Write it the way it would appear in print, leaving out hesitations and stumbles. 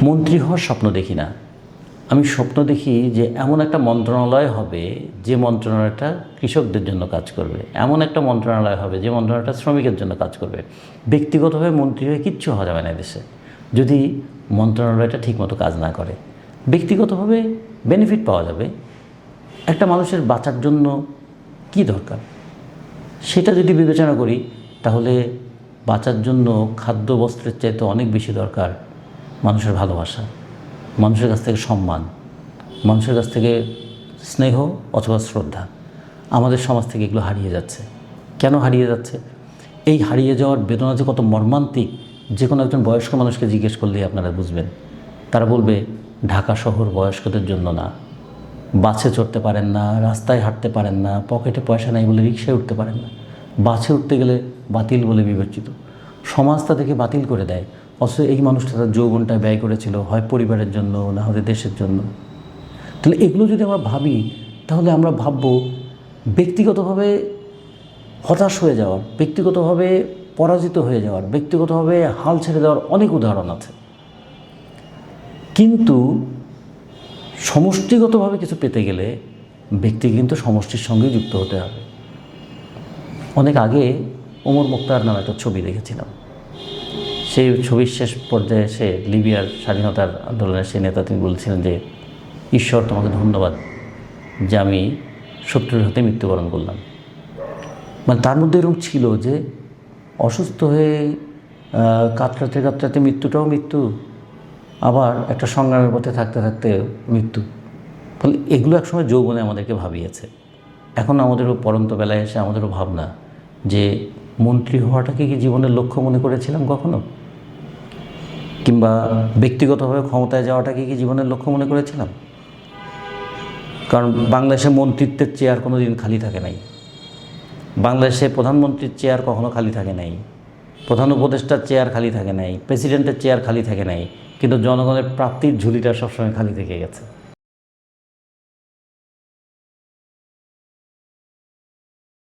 মন্ত্রী হওয়ার স্বপ্ন দেখি না। আমি স্বপ্ন দেখি যে এমন একটা মন্ত্রণালয় হবে যে মন্ত্রণালয়টা কৃষকদের জন্য কাজ করবে, এমন একটা মন্ত্রণালয় হবে যে মন্ত্রণালয়টা শ্রমিকের জন্য কাজ করবে। ব্যক্তিগতভাবে মন্ত্রী হয়ে কিচ্ছু হওয়া যাবে না দেশে যদি মন্ত্রণালয়টা ঠিকমতো কাজ না করে। ব্যক্তিগতভাবে বেনিফিট পাওয়া যাবে, একটা মানুষের বাঁচার জন্য কি দরকার সেটা যদি বিবেচনা করি, তাহলে বাঁচার জন্য খাদ্য বস্ত্রের চাইতে অনেক বেশি দরকার মানুষের ভালোবাসা, মানুষের কাছ থেকে সম্মান, মানুষের কাছ থেকে স্নেহ অথবা শ্রদ্ধা। আমাদের সমাজ থেকে এগুলো হারিয়ে যাচ্ছে। কেন হারিয়ে যাচ্ছে? এই হারিয়ে যাওয়ার বেদনা যে কত মর্মান্তিক, যে কোনো একজন বয়স্ক মানুষকে জিজ্ঞেস করলেই আপনারা বুঝবেন। তারা বলবে ঢাকা শহর বয়স্কদের জন্য না, বাসে চড়তে পারেন না, রাস্তায় হাঁটতে পারেন না, পকেটে পয়সা নাই বলে রিকশায় উঠতে পারেন না, বাসে উঠতে গেলে বাতিল বলে বিবেচিত, সমাজ তাদেরকে বাতিল করে দেয়। অথচ এই মানুষটা তার যৌবনটা ব্যয় করেছিল হয় পরিবারের জন্য, না হলে দেশের জন্য। তাহলে এগুলো যদি আমরা ভাবি, তাহলে আমরা ভাববো ব্যক্তিগতভাবে হতাশ হয়ে যাওয়ার, ব্যক্তিগতভাবে পরাজিত হয়ে যাওয়ার, ব্যক্তিগতভাবে হাল ছেড়ে দেওয়ার অনেক উদাহরণ আছে। কিন্তু সমষ্টিগতভাবে কিছু পেতে গেলে ব্যক্তি কিন্তু সমষ্টির সঙ্গেই যুক্ত হতে হবে। অনেক আগে ওমর মুখতার নামে একটা ছবি দেখেছিলাম। সেই ছবির শেষ পর্যায়ে সে লিবিয়ার স্বাধীনতার আন্দোলনের সেই নেতা, তিনি বলছিলেন যে ঈশ্বর তোমাকে ধন্যবাদ যে আমি শত্রুর হাতে মৃত্যুবরণ করলাম। মানে তার মধ্যে এরকম ছিল যে অসুস্থ হয়ে কাতরাতে কাতরাতে মৃত্যুটাও মৃত্যু, আবার একটা সংগ্রামের পথে থাকতে থাকতে মৃত্যু। ফলে এগুলো একসময় যৌবনে আমাদেরকে ভাবিয়েছে। এখন আমাদেরও পরন্ত বেলায় এসে আমাদেরও ভাবনা যে মন্ত্রী হওয়াটাকে কি জীবনের লক্ষ্য মনে করেছিলাম কখনো? কিংবা ব্যক্তিগতভাবে ক্ষমতায় যাওয়াটাকে কি জীবনের লক্ষ্য মনে করেছিলাম? কারণ বাংলাদেশে মন্ত্রিত্বের চেয়ার কোনো দিন খালি থাকে নাই, বাংলাদেশে প্রধানমন্ত্রীর চেয়ার কখনো খালি থাকে নাই, প্রধান উপদেষ্টার চেয়ার খালি থাকে নাই, প্রেসিডেন্টের চেয়ার খালি থাকে নাই, কিন্তু জনগণের প্রাপ্তির ঝুলিটা সবসময় খালি থেকে গেছে।